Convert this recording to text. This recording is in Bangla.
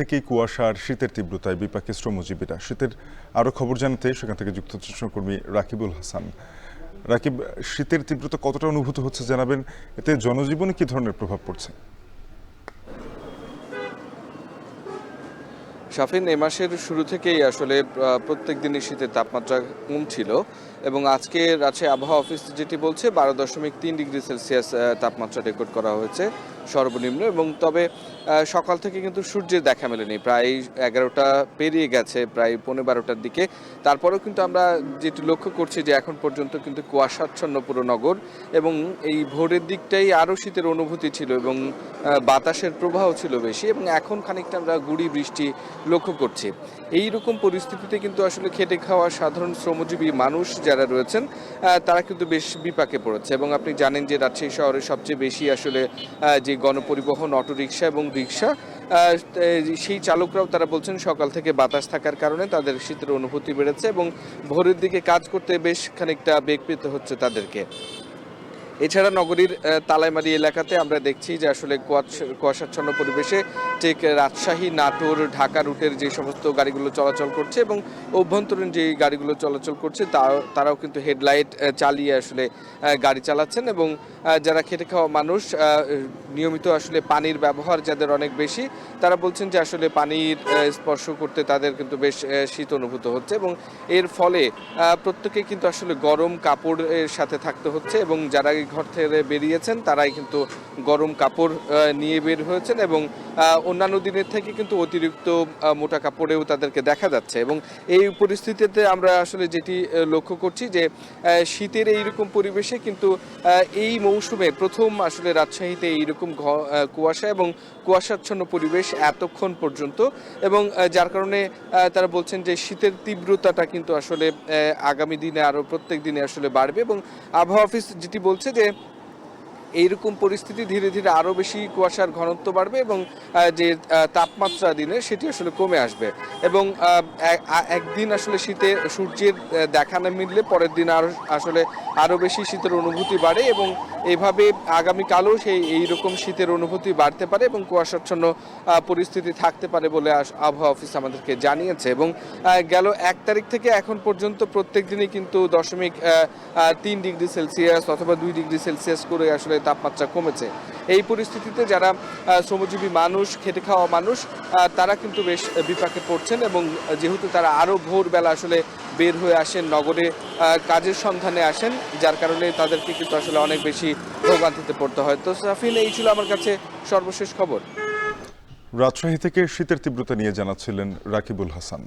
থেকেই কুয়াশা আর শীতের তীব্রতায় বিপাকে শ্রমজীবীরা। শীতের আরও খবর জানাতে সেখান থেকে যুক্ত হচ্ছেন সহকর্মী রাকিবুল হাসান। রাকিব, শীতের তীব্রতা কতটা অনুভূত হচ্ছে জানাবেন, এতে জনজীবনে কি ধরনের প্রভাব পড়ছে? শাফিন, এ মাসের শুরু থেকেই আসলে প্রত্যেক দিনই শীতের তাপমাত্রা কম ছিল এবং আজকে রাজশাহী আবহাওয়া অফিস যেটি বলছে 12.3 ডিগ্রি সেলসিয়াস তাপমাত্রা রেকর্ড করা হয়েছে সর্বনিম্ন। এবং তবে সকাল থেকে কিন্তু সূর্যের দেখা মেলেনি, প্রায় 11টা পেরিয়ে গেছে, প্রায় 12:15টার দিকে। তারপরেও কিন্তু আমরা যেটি লক্ষ্য করছি যে এখন পর্যন্ত কিন্তু কুয়াশাচ্ছন্ন পুরো নগর এবং এই ভোরের দিকটাই আরও শীতের অনুভূতি ছিল এবং বাতাসের প্রবাহ ছিল বেশি এবং এখন খানিকটা আমরা গুঁড়ি বৃষ্টি লক্ষ্য করছি। এই রকম পরিস্থিতিতে কিন্তু আসলে খেটে খাওয়া সাধারণ শ্রমজীবী মানুষ যারা রয়েছেন তারা কিন্তু বেশ বিপাকে পড়েছে। এবং আপনি জানেন যে রাজশাহী শহরে সবচেয়ে বেশি আসলে যে গণপরিবহন অটোরিকশা এবং রিক্সা, সেই চালকরাও তারা বলছেন সকাল থেকে বাতাস থাকার কারণে তাদের শীতের অনুভূতি বেড়েছে এবং ভোরের দিকে কাজ করতে বেশ খানিকটা বেগ পেতে হচ্ছে তাদেরকে। এছাড়া নগরীর তালাইমারি এলাকাতে আমরা দেখছি যে আসলে কুয়াশাচ্ছন্ন পরিবেশে ঠিক রাজশাহী, নাটোর, ঢাকা রুটের যে সমস্ত গাড়িগুলো চলাচল করছে এবং অভ্যন্তরীণ যে গাড়িগুলো চলাচল করছে তারাও কিন্তু হেডলাইট চালিয়ে আসলে গাড়ি চালাচ্ছেন। এবং যারা খেটে খাওয়া মানুষ, নিয়মিত আসলে পানির ব্যবহার যাদের অনেক বেশি, তারা বলছেন যে আসলে পানির স্পর্শ করতে তাদের কিন্তু বেশ শীত অনুভূত হচ্ছে এবং এর ফলে প্রত্যেকে কিন্তু আসলে গরম কাপড়ের সাথে থাকতে হচ্ছে এবং যারা ঘর থেকে বেরিয়েছেন তারাই কিন্তু গরম কাপড় নিয়ে বের হয়েছেন এবং অন্যান্য দিনের থেকে কিন্তু অতিরিক্ত মোটা কাপড়েও তাদেরকে দেখা যাচ্ছে। এবং এই পরিস্থিতিতে আমরা আসলে যেটি লক্ষ্য করছি যে শীতের এইরকম পরিবেশে কিন্তু এই মৌসুমে প্রথম আসলে রাজশাহীতে এইরকম কুয়াশা এবং কুয়াশাচ্ছন্ন পরিবেশ এতক্ষণ পর্যন্ত, এবং যার কারণে তারা বলছেন যে শীতের তীব্রতাটা কিন্তু আসলে আগামী দিনে আরও প্রত্যেক দিনে আসলে বাড়বে। এবং আবহাওয়া অফিস যেটি বলছে যে এইরকম পরিস্থিতি ধীরে ধীরে আরও বেশি কুয়াশার ঘনত্ব বাড়বে এবং যে তাপমাত্রা দিনে সেটি আসলে কমে আসবে এবং একদিন আসলে শীতে সূর্যের দেখা না মিললে পরের দিন আরও বেশি শীতের অনুভূতি বাড়ে এবং এভাবে আগামীকালও এইরকম শীতের অনুভূতি বাড়তে পারে এবং কুয়াশাচ্ছন্ন পরিস্থিতি থাকতে পারে বলে আবহাওয়া অফিস আমাদেরকে জানিয়েছে। এবং গেল 1 তারিখ থেকে এখন পর্যন্ত প্রত্যেক দিনই কিন্তু 0.3 ডিগ্রি সেলসিয়াস অথবা 2 ডিগ্রি সেলসিয়াস করে আসলে তাপমাত্রা কমেছে। এই পরিস্থিতিতে যারা শ্রমজীবী মানুষ, খেটে খাওয়া মানুষ, তারা কিন্তু বেশ বিপাকে পড়ছেন এবং যেহেতু তারা আরও ভোরবেলা আসলে বের হয়ে আসেন, নগরে কাজের সন্ধানে আসেন, যার কারণে তাদেরকে কিন্তু আসলে অনেক বেশি ভোগান্তিতে পড়তে হয়। তো সাফিন, এই ছিল আমার কাছে সর্বশেষ খবর। রাজশাহী থেকে শীতের তীব্রতা নিয়ে জানাচ্ছিলেন রাকিবুল হাসান।